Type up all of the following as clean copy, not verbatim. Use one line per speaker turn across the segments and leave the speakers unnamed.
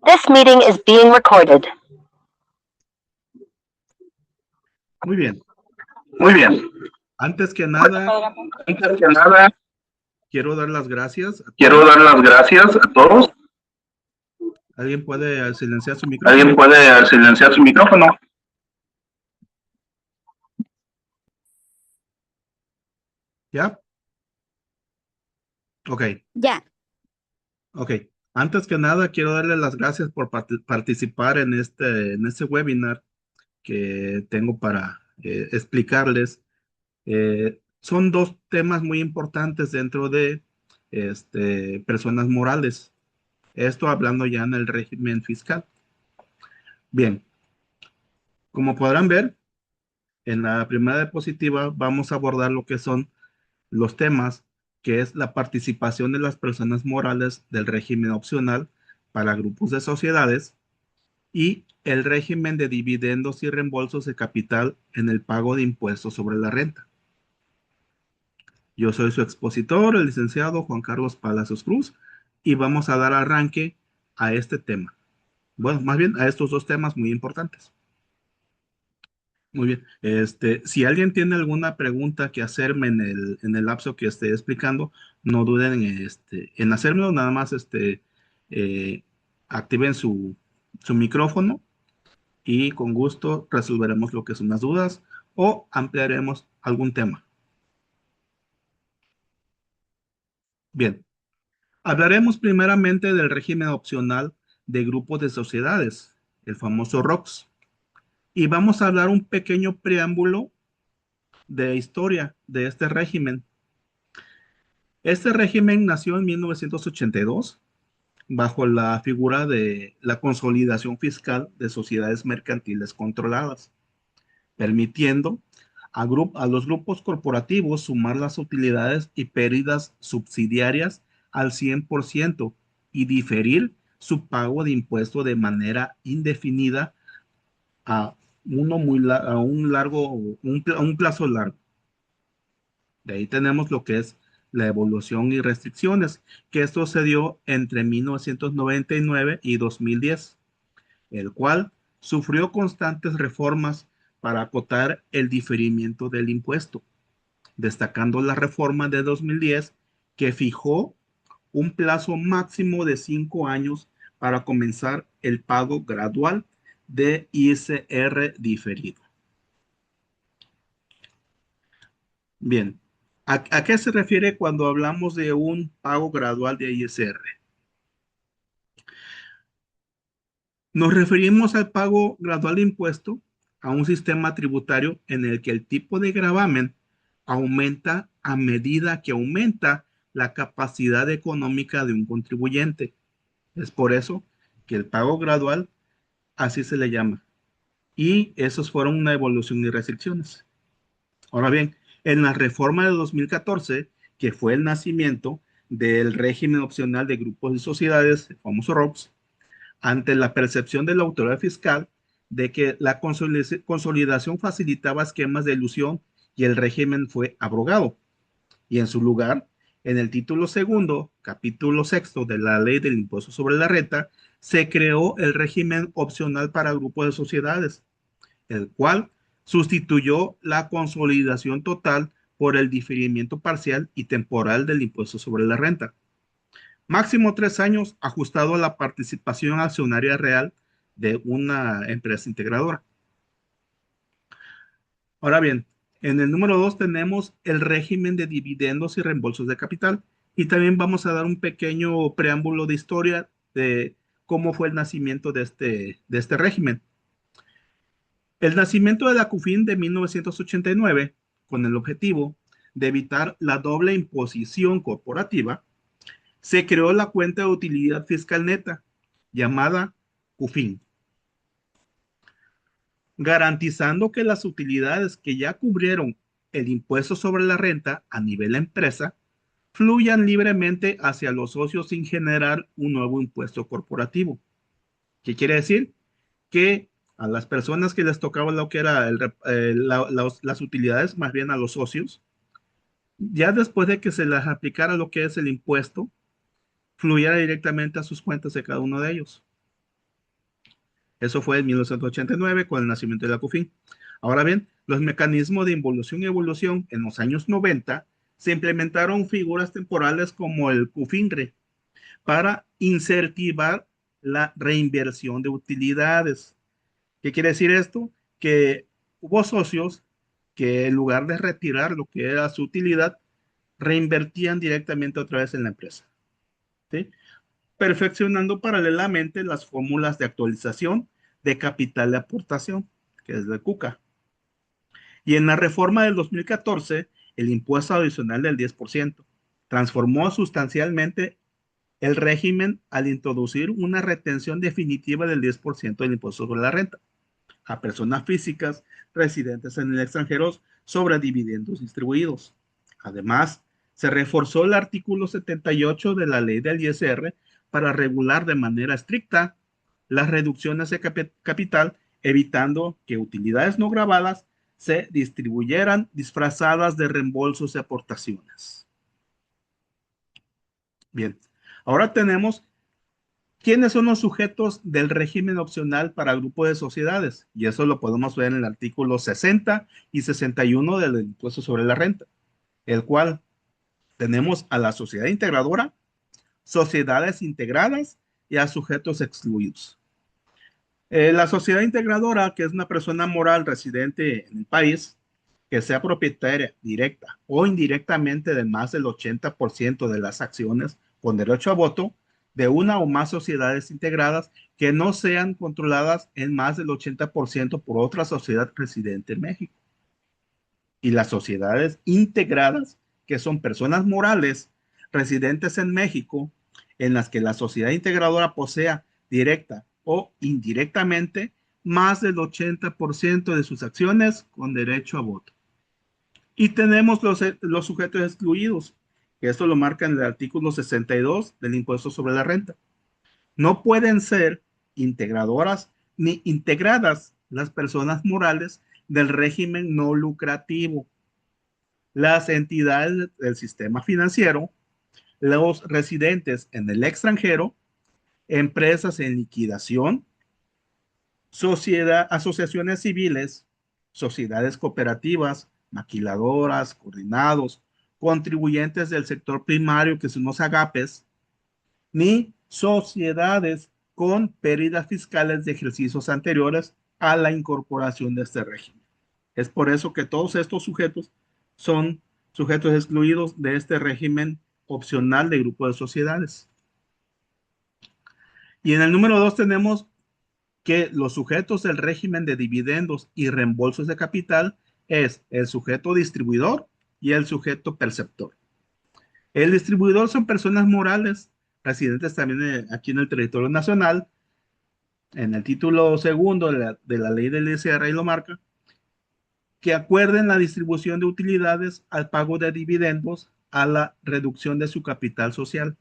This meeting is being recorded.
Muy bien.
Muy bien.
Antes que nada,
Antes que nada,
quiero dar las gracias a
quiero
todos.
dar las gracias a todos.
¿Alguien puede silenciar su micrófono?
¿Alguien puede silenciar su micrófono?
¿Ya? Ok,
Ya.
ok. Antes que nada, quiero darle las gracias por participar en este webinar que tengo para explicarles. Son dos temas muy importantes dentro de personas morales. Esto hablando ya en el régimen fiscal. Bien, como podrán ver, en la primera diapositiva vamos a abordar lo que son los temas, que es la participación de las personas morales del régimen opcional para grupos de sociedades y el régimen de dividendos y reembolsos de capital en el pago de impuestos sobre la renta. Yo soy su expositor, el licenciado Juan Carlos Palacios Cruz, y vamos a dar arranque a este tema. Bueno, más bien a estos dos temas muy importantes. Muy bien. Si alguien tiene alguna pregunta que hacerme en el lapso que esté explicando, no duden en hacérmelo, nada más eh, activen su micrófono y con gusto resolveremos lo que son las dudas o ampliaremos algún tema. Bien, hablaremos primeramente del régimen opcional de grupos de sociedades, el famoso ROCS, y vamos a hablar un pequeño preámbulo de historia de este régimen. Este régimen nació en 1982 bajo la figura de la consolidación fiscal de sociedades mercantiles controladas, permitiendo a los grupos corporativos sumar las utilidades y pérdidas subsidiarias al 100% y diferir su pago de impuesto de manera indefinida a, a un plazo largo. De ahí tenemos lo que es la evolución y restricciones, que esto se dio entre 1999 y 2010, el cual sufrió constantes reformas para acotar el diferimiento del impuesto, destacando la reforma de 2010 que fijó un plazo máximo de 5 años para comenzar el pago gradual de ISR diferido. Bien, ¿a qué se refiere cuando hablamos de un pago gradual de ISR? Nos referimos al pago gradual de impuesto a un sistema tributario en el que el tipo de gravamen aumenta a medida que aumenta la capacidad económica de un contribuyente. Es por eso que el pago gradual así se le llama. Y esos fueron una evolución y restricciones. Ahora bien, en la reforma de 2014, que fue el nacimiento del régimen opcional de grupos y sociedades, el famoso ROPS, ante la percepción de la autoridad fiscal de que la consolidación facilitaba esquemas de ilusión y el régimen fue abrogado. Y en su lugar, en el título segundo, capítulo sexto de la ley del impuesto sobre la renta, se creó el régimen opcional para grupos de sociedades, el cual sustituyó la consolidación total por el diferimiento parcial y temporal del impuesto sobre la renta. Máximo 3 años ajustado a la participación accionaria real de una empresa integradora. Ahora bien, en el número 2 tenemos el régimen de dividendos y reembolsos de capital. Y también vamos a dar un pequeño preámbulo de historia de cómo fue el nacimiento de este régimen. El nacimiento de la CUFIN de 1989, con el objetivo de evitar la doble imposición corporativa, se creó la cuenta de utilidad fiscal neta, llamada CUFIN, garantizando que las utilidades que ya cubrieron el impuesto sobre la renta a nivel empresa fluyan libremente hacia los socios sin generar un nuevo impuesto corporativo. ¿Qué quiere decir? Que a las personas que les tocaba lo que era las utilidades, más bien a los socios, ya después de que se les aplicara lo que es el impuesto, fluyera directamente a sus cuentas de cada uno de ellos. Eso fue en 1989 con el nacimiento de la CUFIN. Ahora bien, los mecanismos de involución y evolución en los años 90 se implementaron figuras temporales como el CUFINRE para incentivar la reinversión de utilidades. ¿Qué quiere decir esto? Que hubo socios que en lugar de retirar lo que era su utilidad, reinvertían directamente otra vez en la empresa, ¿sí? Perfeccionando paralelamente las fórmulas de actualización de capital de aportación, que es de CUCA. Y en la reforma del 2014, el impuesto adicional del 10% transformó sustancialmente el régimen al introducir una retención definitiva del 10% del impuesto sobre la renta a personas físicas residentes en el extranjero sobre dividendos distribuidos. Además, se reforzó el artículo 78 de la ley del ISR para regular de manera estricta las reducciones de capital, evitando que utilidades no grabadas se distribuyeran disfrazadas de reembolsos y aportaciones. Bien, ahora tenemos quiénes son los sujetos del régimen opcional para grupo de sociedades, y eso lo podemos ver en el artículo 60 y 61 del impuesto sobre la renta, el cual tenemos a la sociedad integradora, sociedades integradas y a sujetos excluidos. La sociedad integradora, que es una persona moral residente en el país, que sea propietaria directa o indirectamente de más del 80% de las acciones con derecho a voto de una o más sociedades integradas que no sean controladas en más del 80% por otra sociedad residente en México. Y las sociedades integradas, que son personas morales residentes en México, en las que la sociedad integradora posea directa o indirectamente más del 80% de sus acciones con derecho a voto. Y tenemos los sujetos excluidos, que esto lo marca en el artículo 62 del impuesto sobre la renta. No pueden ser integradoras ni integradas las personas morales del régimen no lucrativo, las entidades del sistema financiero, los residentes en el extranjero, empresas en liquidación, asociaciones civiles, sociedades cooperativas, maquiladoras, coordinados, contribuyentes del sector primario, que son los agapes, ni sociedades con pérdidas fiscales de ejercicios anteriores a la incorporación de este régimen. Es por eso que todos estos sujetos son sujetos excluidos de este régimen opcional de grupo de sociedades. Y en el número 2 tenemos que los sujetos del régimen de dividendos y reembolsos de capital es el sujeto distribuidor y el sujeto perceptor. El distribuidor son personas morales residentes también aquí en el territorio nacional. En el título segundo de la ley del ISR y lo marca, que acuerden la distribución de utilidades al pago de dividendos a la reducción de su capital social.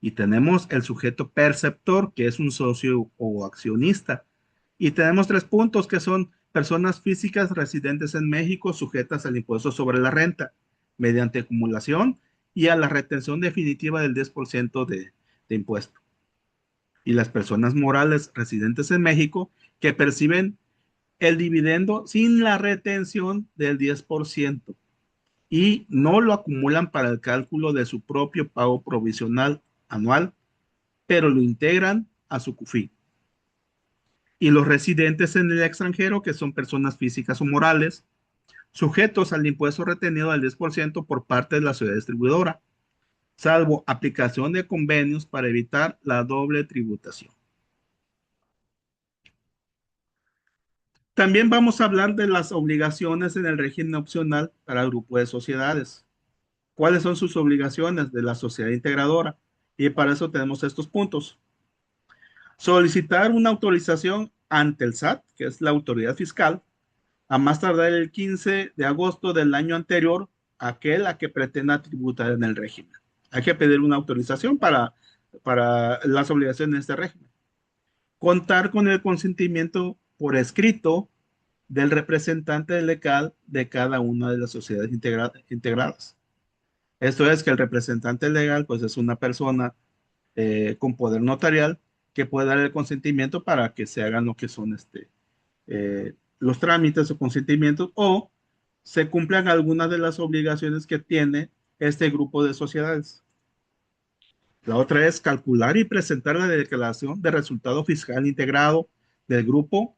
Y tenemos el sujeto perceptor, que es un socio o accionista. Y tenemos 3 puntos que son personas físicas residentes en México sujetas al impuesto sobre la renta mediante acumulación y a la retención definitiva del 10% de impuesto. Y las personas morales residentes en México que perciben el dividendo sin la retención del 10% y no lo acumulan para el cálculo de su propio pago provisional anual, pero lo integran a su CUFI. Y los residentes en el extranjero, que son personas físicas o morales, sujetos al impuesto retenido del 10% por parte de la sociedad distribuidora, salvo aplicación de convenios para evitar la doble tributación. También vamos a hablar de las obligaciones en el régimen opcional para el grupo de sociedades. ¿Cuáles son sus obligaciones de la sociedad integradora? Y para eso tenemos estos puntos. Solicitar una autorización ante el SAT, que es la autoridad fiscal, a más tardar el 15 de agosto del año anterior a aquel a que pretenda tributar en el régimen. Hay que pedir una autorización para las obligaciones de este régimen. Contar con el consentimiento por escrito del representante legal de cada una de las sociedades integradas. Esto es que el representante legal, pues es una persona con poder notarial que puede dar el consentimiento para que se hagan lo que son los trámites o consentimientos o se cumplan algunas de las obligaciones que tiene este grupo de sociedades. La otra es calcular y presentar la declaración de resultado fiscal integrado del grupo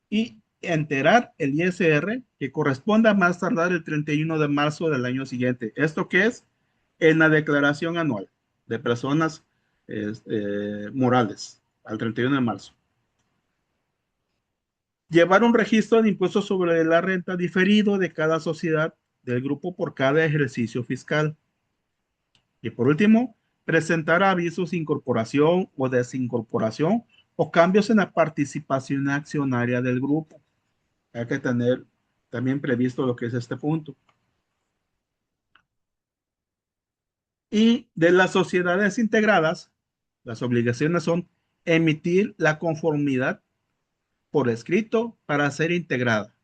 y enterar el ISR que corresponda a más tardar el 31 de marzo del año siguiente. ¿Esto qué es? En la declaración anual de personas morales al 31 de marzo. Llevar un registro de impuestos sobre la renta diferido de cada sociedad del grupo por cada ejercicio fiscal. Y por último, presentar avisos de incorporación o desincorporación o cambios en la participación accionaria del grupo. Hay que tener también previsto lo que es este punto. Y de las sociedades integradas, las obligaciones son emitir la conformidad por escrito para ser integrada,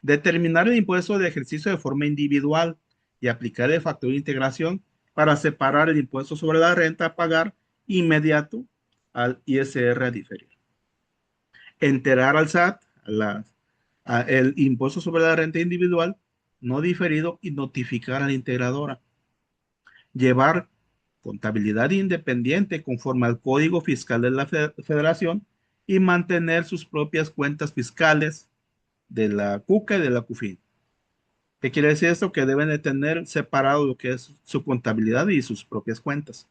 determinar el impuesto de ejercicio de forma individual y aplicar el factor de integración para separar el impuesto sobre la renta a pagar inmediato al ISR a diferir. Enterar al SAT el impuesto sobre la renta individual no diferido y notificar a la integradora. Llevar contabilidad independiente conforme al Código Fiscal de la Federación y mantener sus propias cuentas fiscales de la CUCA y de la CUFIN. ¿Qué quiere decir esto? Que deben de tener separado lo que es su contabilidad y sus propias cuentas.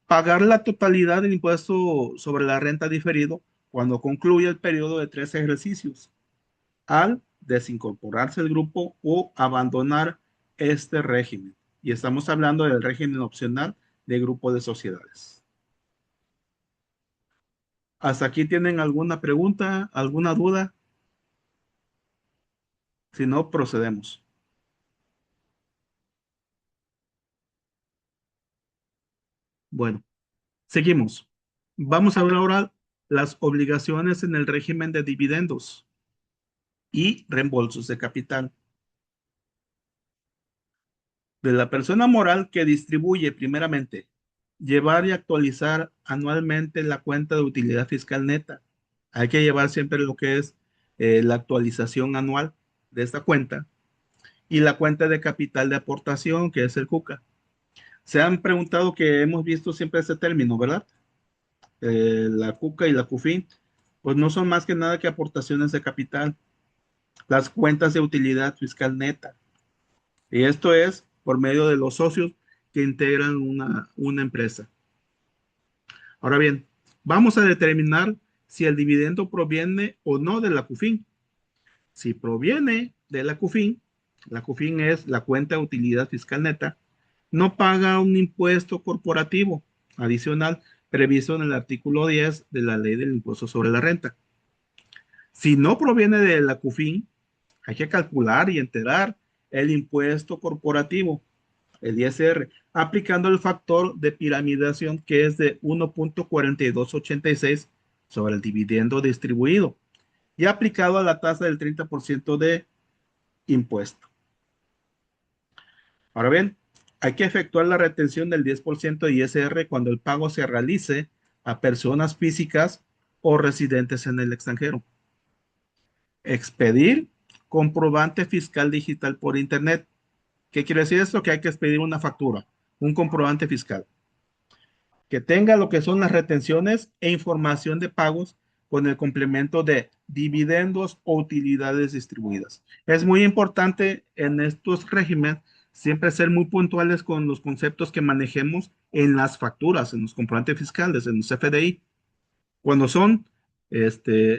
Pagar la totalidad del impuesto sobre la renta diferido cuando concluye el periodo de 3 ejercicios, al desincorporarse el grupo o abandonar este régimen. Y estamos hablando del régimen opcional de grupo de sociedades. ¿Hasta aquí tienen alguna pregunta, alguna duda? Si no, procedemos. Bueno, seguimos. Vamos a ver ahora las obligaciones en el régimen de dividendos y reembolsos de capital. De la persona moral que distribuye primeramente, llevar y actualizar anualmente la cuenta de utilidad fiscal neta. Hay que llevar siempre lo que es la actualización anual de esta cuenta y la cuenta de capital de aportación, que es el CUCA. Se han preguntado que hemos visto siempre ese término, ¿verdad? La CUCA y la CUFIN, pues no son más que nada que aportaciones de capital, las cuentas de utilidad fiscal neta. Y esto es por medio de los socios que integran una empresa. Ahora bien, vamos a determinar si el dividendo proviene o no de la CUFIN. Si proviene de la CUFIN es la cuenta de utilidad fiscal neta, no paga un impuesto corporativo adicional previsto en el artículo 10 de la ley del impuesto sobre la renta. Si no proviene de la CUFIN, hay que calcular y enterar el impuesto corporativo, el ISR, aplicando el factor de piramidación que es de 1.4286 sobre el dividendo distribuido y aplicado a la tasa del 30% de impuesto. Ahora bien, hay que efectuar la retención del 10% de ISR cuando el pago se realice a personas físicas o residentes en el extranjero. Expedir comprobante fiscal digital por Internet. ¿Qué quiere decir esto? Que hay que expedir una factura, un comprobante fiscal, que tenga lo que son las retenciones e información de pagos con el complemento de dividendos o utilidades distribuidas. Es muy importante en estos regímenes siempre ser muy puntuales con los conceptos que manejemos en las facturas, en los comprobantes fiscales, en los CFDI. Cuando son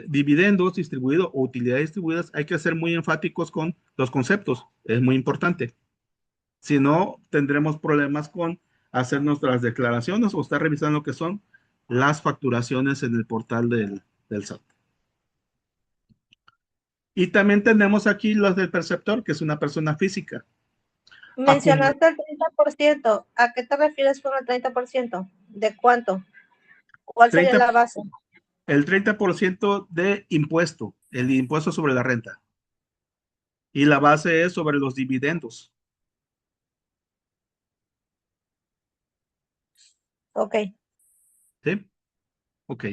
dividendos distribuidos o utilidades distribuidas, hay que ser muy enfáticos con los conceptos. Es muy importante. Si no, tendremos problemas con hacer nuestras declaraciones o estar revisando lo que son las facturaciones en el portal del SAT. Y también tenemos aquí los del perceptor, que es una persona física.
Mencionaste el 30%. ¿A qué te refieres con el 30%? ¿De cuánto? ¿Cuál sería
30,
la base?
El 30% de impuesto, el impuesto sobre la renta. Y la base es sobre los dividendos.
Ok.
¿Sí? Ok.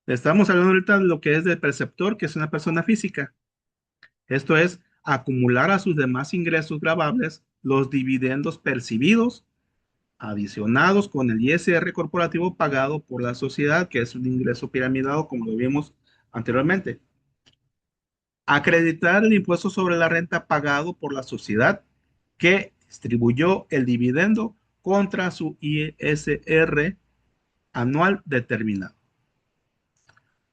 Estamos hablando ahorita de lo que es del perceptor, que es una persona física. Esto es acumular a sus demás ingresos grabables los dividendos percibidos, adicionados con el ISR corporativo pagado por la sociedad, que es un ingreso piramidado, como lo vimos anteriormente. Acreditar el impuesto sobre la renta pagado por la sociedad que distribuyó el dividendo contra su ISR anual determinado.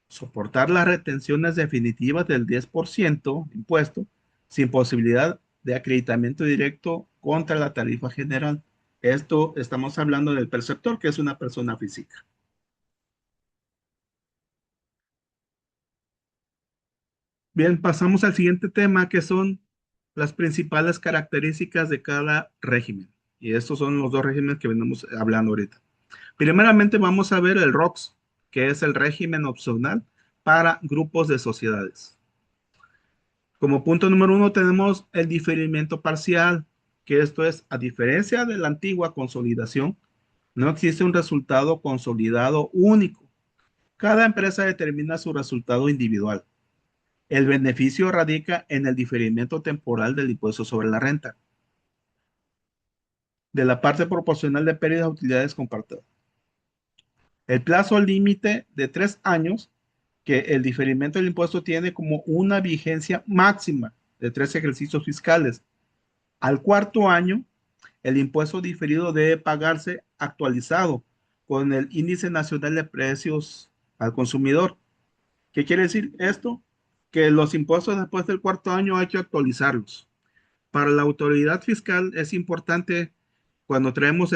Soportar las retenciones definitivas del 10% impuesto sin posibilidad de acreditamiento directo contra la tarifa general. Esto estamos hablando del perceptor, que es una persona física. Bien, pasamos al siguiente tema, que son las principales características de cada régimen. Y estos son los dos regímenes que venimos hablando ahorita. Primeramente vamos a ver el ROX, que es el régimen opcional para grupos de sociedades. Como punto número uno tenemos el diferimiento parcial, que esto es, a diferencia de la antigua consolidación, no existe un resultado consolidado único. Cada empresa determina su resultado individual. El beneficio radica en el diferimiento temporal del impuesto sobre la renta, de la parte proporcional de pérdidas de utilidades compartidas. El plazo límite de 3 años que el diferimiento del impuesto tiene como una vigencia máxima de 3 ejercicios fiscales. Al cuarto año, el impuesto diferido debe pagarse actualizado con el índice nacional de precios al consumidor. ¿Qué quiere decir esto? Que los impuestos después del cuarto año hay que actualizarlos. Para la autoridad fiscal es importante cuando traemos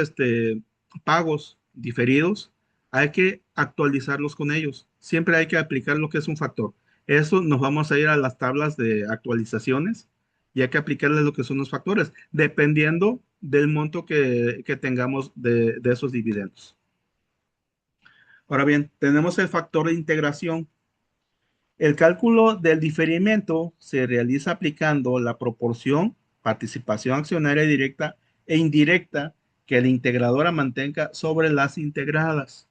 pagos diferidos, hay que actualizarlos con ellos. Siempre hay que aplicar lo que es un factor. Eso nos vamos a ir a las tablas de actualizaciones y hay que aplicarle lo que son los factores, dependiendo del monto que tengamos de esos dividendos. Ahora bien, tenemos el factor de integración. El cálculo del diferimiento se realiza aplicando la proporción participación accionaria directa e indirecta que la integradora mantenga sobre las integradas.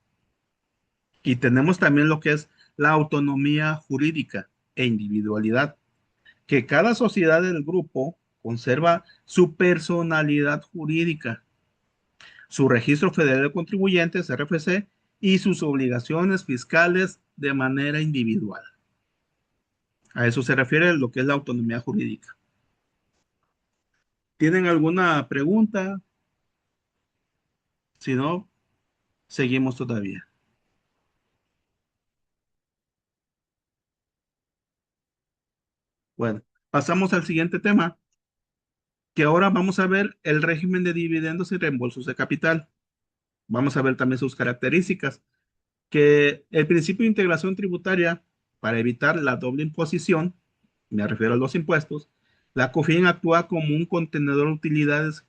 Y tenemos también lo que es la autonomía jurídica e individualidad, que cada sociedad del grupo conserva su personalidad jurídica, su registro federal de contribuyentes, RFC, y sus obligaciones fiscales de manera individual. A eso se refiere lo que es la autonomía jurídica. ¿Tienen alguna pregunta? Si no, seguimos todavía. Bueno, pasamos al siguiente tema, que ahora vamos a ver el régimen de dividendos y reembolsos de capital. Vamos a ver también sus características, que el principio de integración tributaria para evitar la doble imposición, me refiero a los impuestos, la COFIN actúa como un contenedor de utilidades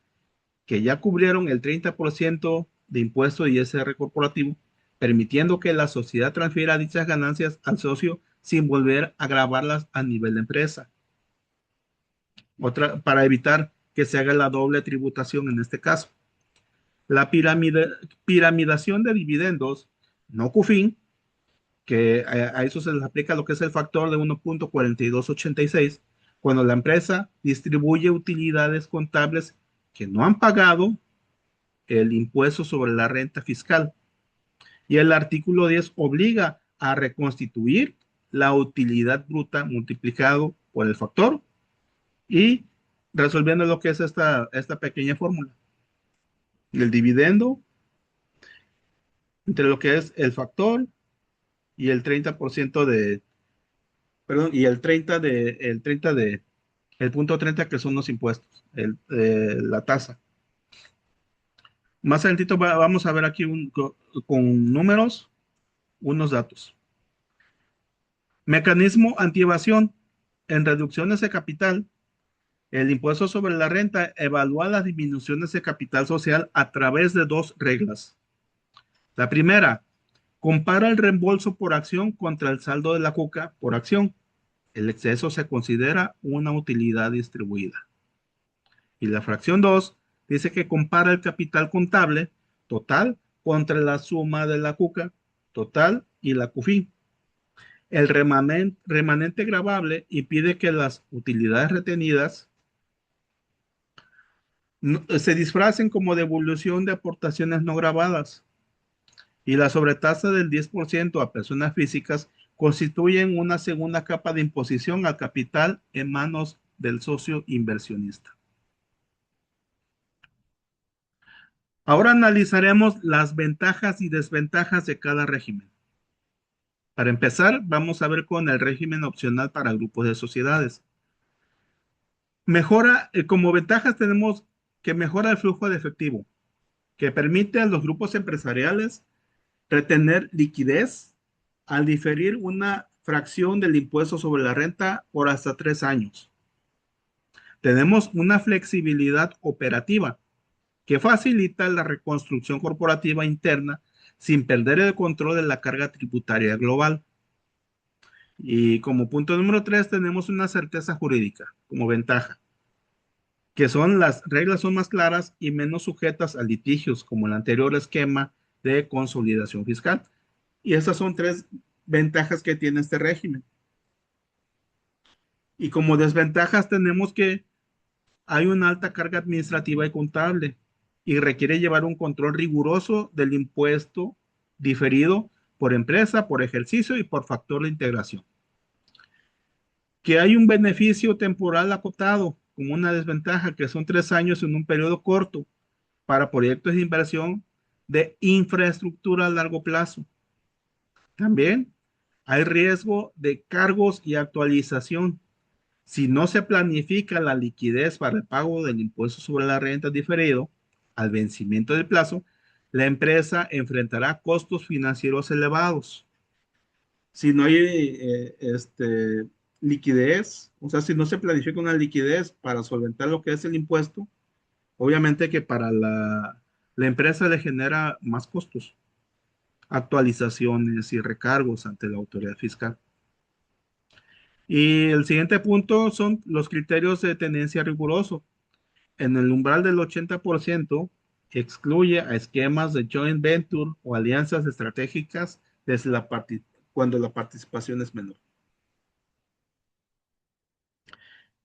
que ya cubrieron el 30% de impuesto de ISR corporativo, permitiendo que la sociedad transfiera dichas ganancias al socio sin volver a grabarlas a nivel de empresa. Otra, para evitar que se haga la doble tributación en este caso. La piramidación de dividendos, no CUFIN, que a eso se les aplica lo que es el factor de 1.4286, cuando la empresa distribuye utilidades contables que no han pagado el impuesto sobre la renta fiscal. Y el artículo 10 obliga a reconstituir la utilidad bruta multiplicado por el factor y resolviendo lo que es esta pequeña fórmula. El dividendo entre lo que es el factor y el 30% de, perdón, y el punto 30 que son los impuestos, la tasa. Más adelantito vamos a ver aquí con números, unos datos. Mecanismo antievasión. En reducciones de capital, el impuesto sobre la renta evalúa las disminuciones de capital social a través de dos reglas. La primera, compara el reembolso por acción contra el saldo de la CUCA por acción. El exceso se considera una utilidad distribuida. Y la fracción 2 dice que compara el capital contable total contra la suma de la CUCA total y la CUFI. El remanente gravable impide que las utilidades retenidas se disfracen como devolución de aportaciones no gravadas. Y la sobretasa del 10% a personas físicas constituyen una segunda capa de imposición al capital en manos del socio inversionista. Ahora analizaremos las ventajas y desventajas de cada régimen. Para empezar, vamos a ver con el régimen opcional para grupos de sociedades. Como ventajas tenemos que mejora el flujo de efectivo, que permite a los grupos empresariales retener liquidez al diferir una fracción del impuesto sobre la renta por hasta 3 años. Tenemos una flexibilidad operativa que facilita la reconstrucción corporativa interna sin perder el control de la carga tributaria global. Y como punto número 3 tenemos una certeza jurídica como ventaja, que las reglas son más claras y menos sujetas a litigios como el anterior esquema de consolidación fiscal. Y esas son 3 ventajas que tiene este régimen. Y como desventajas tenemos que hay una alta carga administrativa y contable y requiere llevar un control riguroso del impuesto diferido por empresa, por ejercicio y por factor de integración. Que hay un beneficio temporal acotado como una desventaja, que son 3 años en un periodo corto para proyectos de inversión de infraestructura a largo plazo. También hay riesgo de cargos y actualización. Si no se planifica la liquidez para el pago del impuesto sobre la renta diferido al vencimiento del plazo, la empresa enfrentará costos financieros elevados. Si no hay liquidez, o sea, si no se planifica una liquidez para solventar lo que es el impuesto, obviamente que para la empresa le genera más costos, actualizaciones y recargos ante la autoridad fiscal. Y el siguiente punto son los criterios de tenencia riguroso. En el umbral del 80% excluye a esquemas de joint venture o alianzas estratégicas desde cuando la participación es menor.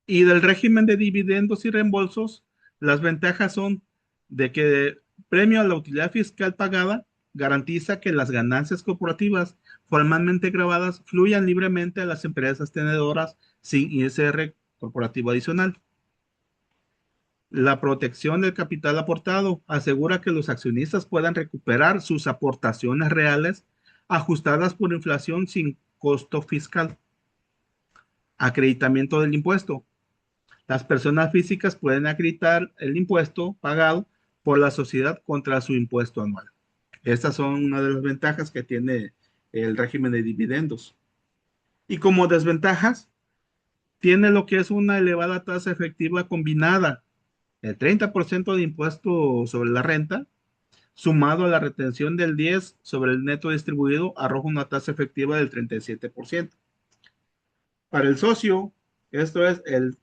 Y del régimen de dividendos y reembolsos, las ventajas son de que premio a la utilidad fiscal pagada garantiza que las ganancias corporativas formalmente grabadas fluyan libremente a las empresas tenedoras sin ISR corporativo adicional. La protección del capital aportado asegura que los accionistas puedan recuperar sus aportaciones reales ajustadas por inflación sin costo fiscal. Acreditamiento del impuesto. Las personas físicas pueden acreditar el impuesto pagado por la sociedad contra su impuesto anual. Estas son una de las ventajas que tiene el régimen de dividendos. Y como desventajas, tiene lo que es una elevada tasa efectiva combinada. El 30% de impuesto sobre la renta, sumado a la retención del 10% sobre el neto distribuido, arroja una tasa efectiva del 37%. Para el socio, esto es el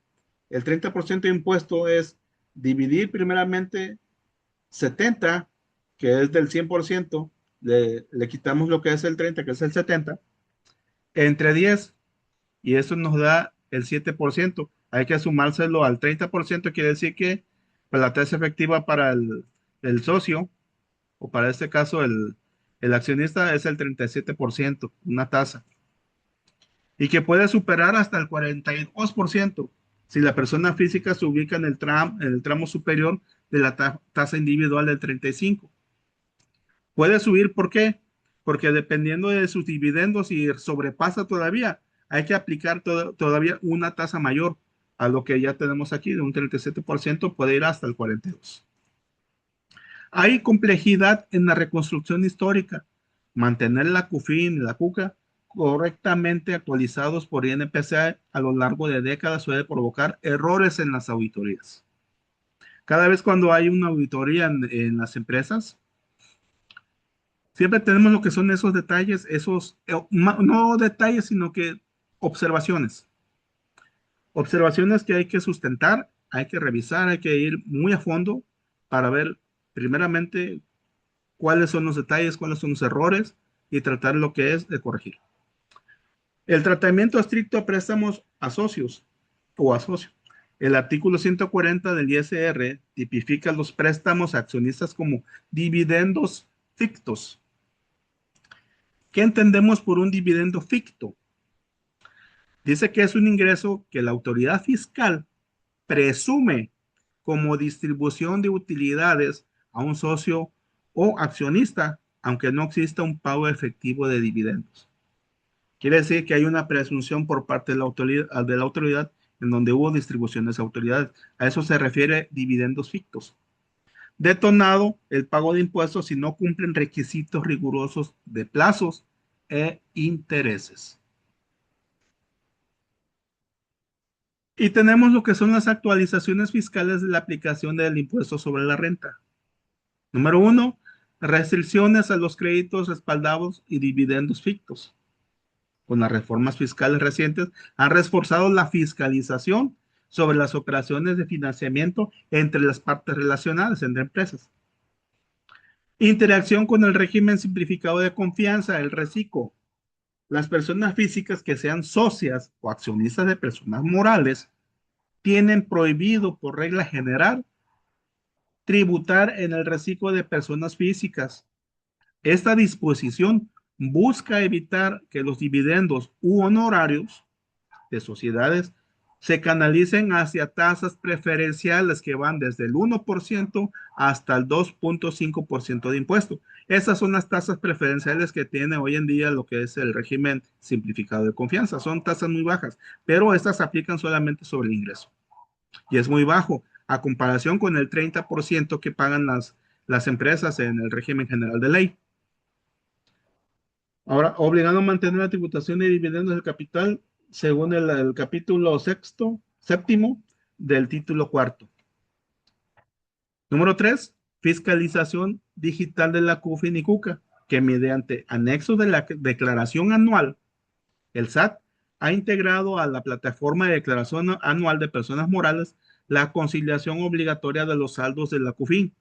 30% de impuesto es dividir primeramente 70, que es del 100%, le quitamos lo que es el 30, que es el 70, entre 10, y eso nos da el 7%. Hay que sumárselo al 30%, quiere decir que pues, la tasa efectiva para el socio, o para este caso el accionista, es el 37%, una tasa. Y que puede superar hasta el 42% si la persona física se ubica en el tramo superior de la tasa individual del 35%. Puede subir, ¿por qué? Porque dependiendo de sus dividendos, si sobrepasa todavía, hay que aplicar todavía una tasa mayor a lo que ya tenemos aquí, de un 37%, puede ir hasta el 42%. Hay complejidad en la reconstrucción histórica. Mantener la CUFIN y la CUCA correctamente actualizados por INPC a lo largo de décadas suele provocar errores en las auditorías. Cada vez cuando hay una auditoría en las empresas, siempre tenemos lo que son esos detalles, no detalles, sino que observaciones. Observaciones que hay que sustentar, hay que revisar, hay que ir muy a fondo para ver primeramente cuáles son los detalles, cuáles son los errores y tratar lo que es de corregir. El tratamiento estricto a préstamos a socios o a socios. El artículo 140 del ISR tipifica los préstamos a accionistas como dividendos fictos. ¿Qué entendemos por un dividendo ficto? Dice que es un ingreso que la autoridad fiscal presume como distribución de utilidades a un socio o accionista, aunque no exista un pago efectivo de dividendos. Quiere decir que hay una presunción por parte de la autoridad en donde hubo distribuciones a autoridades. A eso se refiere dividendos fictos. Detonado el pago de impuestos si no cumplen requisitos rigurosos de plazos e intereses. Y tenemos lo que son las actualizaciones fiscales de la aplicación del impuesto sobre la renta. Número 1, restricciones a los créditos respaldados y dividendos fictos. Con las reformas fiscales recientes han reforzado la fiscalización sobre las operaciones de financiamiento entre las partes relacionadas, entre empresas. Interacción con el régimen simplificado de confianza, el RECICO. Las personas físicas que sean socias o accionistas de personas morales tienen prohibido por regla general tributar en el reciclo de personas físicas. Esta disposición busca evitar que los dividendos u honorarios de sociedades se canalicen hacia tasas preferenciales que van desde el 1% hasta el 2.5% de impuesto. Esas son las tasas preferenciales que tiene hoy en día lo que es el régimen simplificado de confianza. Son tasas muy bajas, pero estas se aplican solamente sobre el ingreso. Y es muy bajo a comparación con el 30% que pagan las empresas en el régimen general de ley. Ahora, obligando a mantener la tributación de dividendos del capital según el capítulo séptimo del título cuarto. Número 3, fiscalización digital de la CUFIN y CUCA, que mediante anexo de la declaración anual, el SAT ha integrado a la plataforma de declaración anual de personas morales la conciliación obligatoria de los saldos de la CUFIN,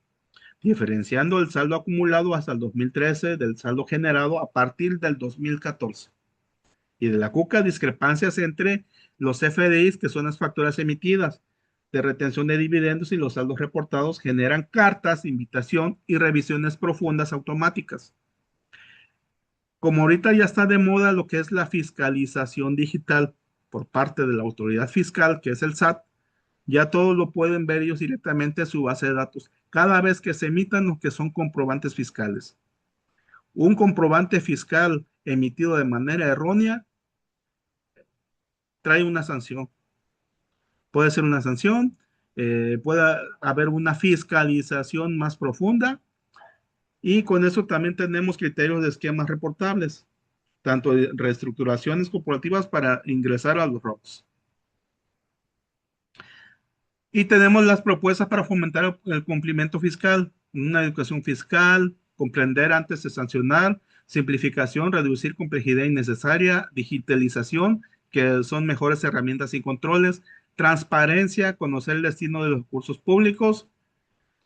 diferenciando el saldo acumulado hasta el 2013 del saldo generado a partir del 2014. Y de la CUCA, discrepancias entre los FDIs, que son las facturas emitidas de retención de dividendos, y los saldos reportados generan cartas, invitación y revisiones profundas automáticas. Como ahorita ya está de moda lo que es la fiscalización digital por parte de la autoridad fiscal, que es el SAT, ya todos lo pueden ver ellos directamente en su base de datos, cada vez que se emitan lo que son comprobantes fiscales. Un comprobante fiscal emitido de manera errónea trae una sanción. Puede ser una sanción, puede haber una fiscalización más profunda, y con eso también tenemos criterios de esquemas reportables, tanto de reestructuraciones corporativas para ingresar a los ROCs. Y tenemos las propuestas para fomentar el cumplimiento fiscal, una educación fiscal, comprender antes de sancionar, simplificación, reducir complejidad innecesaria, digitalización, que son mejores herramientas y controles, transparencia, conocer el destino de los recursos públicos,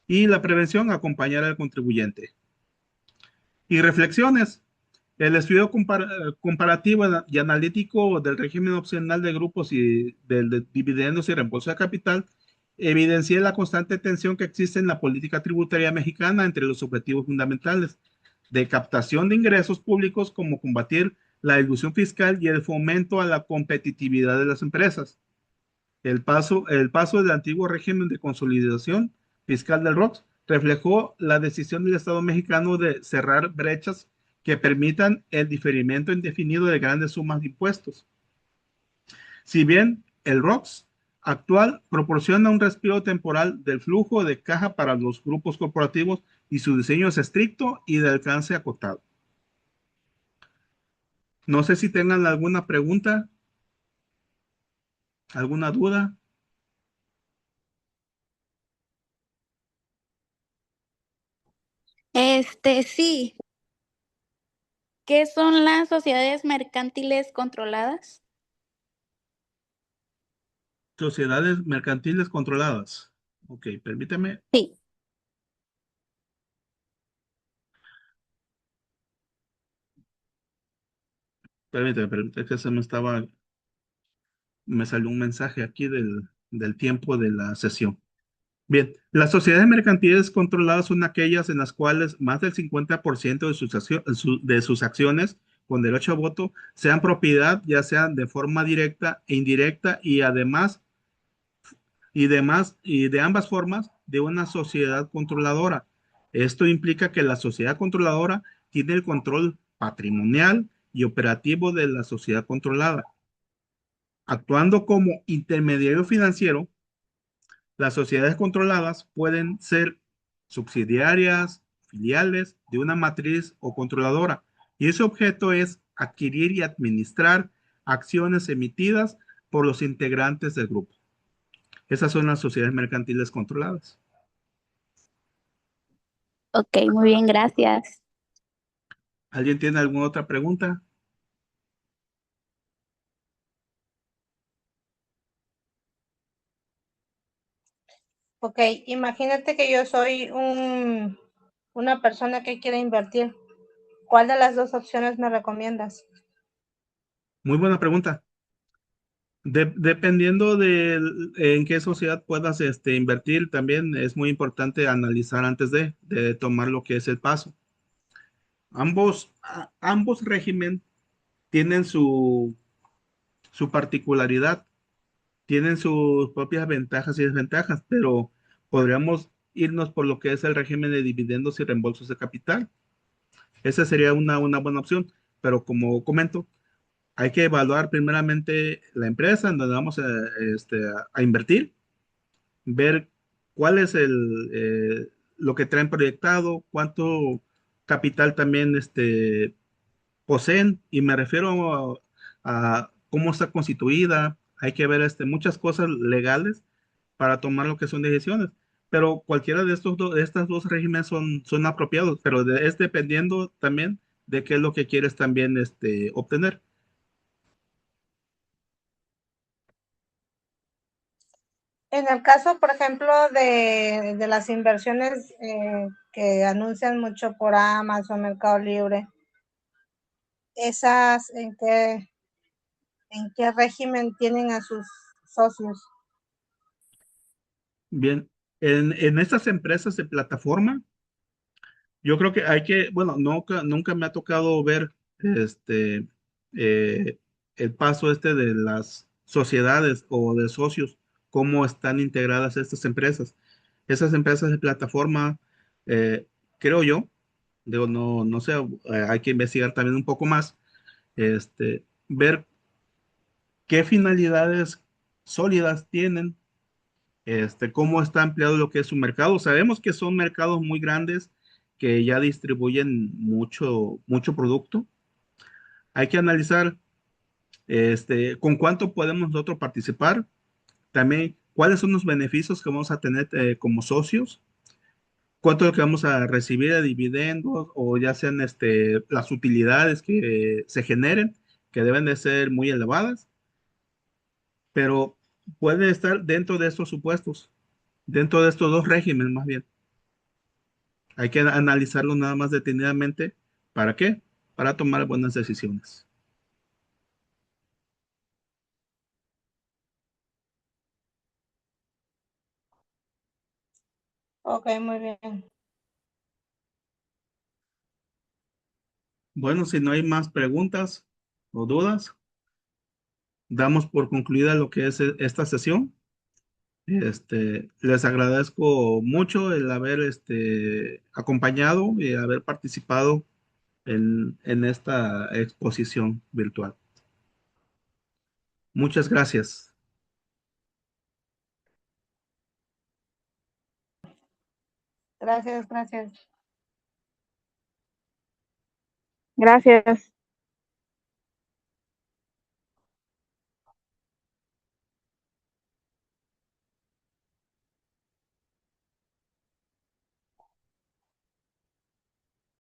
y la prevención, acompañar al contribuyente. Y reflexiones. El estudio comparativo y analítico del régimen opcional de grupos y de dividendos y reembolso de capital evidencia la constante tensión que existe en la política tributaria mexicana entre los objetivos fundamentales de captación de ingresos públicos, como combatir la ilusión fiscal y el fomento a la competitividad de las empresas. El paso del antiguo régimen de consolidación fiscal del ROX reflejó la decisión del Estado mexicano de cerrar brechas que permitan el diferimiento indefinido de grandes sumas de impuestos. Si bien el ROX actual proporciona un respiro temporal del flujo de caja para los grupos corporativos, y su diseño es estricto y de alcance acotado. No sé si tengan alguna pregunta, alguna duda.
Sí. ¿Qué son las sociedades mercantiles controladas?
Sociedades mercantiles controladas. Ok, permíteme.
Sí.
Permíteme, que me salió un mensaje aquí del tiempo de la sesión. Bien, las sociedades mercantiles controladas son aquellas en las cuales más del 50% de sus acciones con derecho a voto sean propiedad, ya sean de forma directa e indirecta, y de ambas formas de una sociedad controladora. Esto implica que la sociedad controladora tiene el control patrimonial y operativo de la sociedad controlada. Actuando como intermediario financiero, las sociedades controladas pueden ser subsidiarias, filiales de una matriz o controladora, y ese objeto es adquirir y administrar acciones emitidas por los integrantes del grupo. Esas son las sociedades mercantiles controladas.
Ok, muy bien, gracias.
¿Alguien tiene alguna otra pregunta?
Ok, imagínate que yo soy una persona que quiere invertir. ¿Cuál de las dos opciones me recomiendas?
Muy buena pregunta. Dependiendo de en qué sociedad puedas invertir, también es muy importante analizar antes de tomar lo que es el paso. Ambos régimen tienen su particularidad, tienen sus propias ventajas y desventajas, pero podríamos irnos por lo que es el régimen de dividendos y reembolsos de capital. Esa sería una buena opción, pero como comento, hay que evaluar primeramente la empresa en donde vamos a invertir, ver cuál es lo que traen proyectado, cuánto capital también poseen, y me refiero a cómo está constituida. Hay que ver muchas cosas legales para tomar lo que son decisiones. Pero cualquiera de estas dos regímenes son apropiados, pero es dependiendo también de qué es lo que quieres también obtener.
En el caso, por ejemplo, de las inversiones que anuncian mucho por Amazon, Mercado Libre, ¿esas en qué régimen tienen a sus socios?
Bien, en estas empresas de plataforma, yo creo que bueno, nunca me ha tocado ver este, eh, el paso de las sociedades o de socios, cómo están integradas estas empresas. Esas empresas de plataforma, eh, creo yo, digo, no sé, hay que investigar también un poco más, ver qué finalidades sólidas tienen, cómo está ampliado lo que es su mercado. Sabemos que son mercados muy grandes que ya distribuyen mucho producto. Hay que analizar con cuánto podemos nosotros participar, también cuáles son los beneficios que vamos a tener como socios, cuánto es lo que vamos a recibir de dividendos, o ya sean las utilidades que se generen, que deben de ser muy elevadas, pero puede estar dentro de estos supuestos, dentro de estos dos regímenes más bien. Hay que analizarlo nada más detenidamente. ¿Para qué? Para tomar buenas decisiones.
Ok, muy bien.
Bueno, si no hay más preguntas o dudas, damos por concluida lo que es esta sesión. Les agradezco mucho el haber acompañado y haber participado en esta exposición virtual. Muchas gracias.
Gracias, gracias.
Gracias.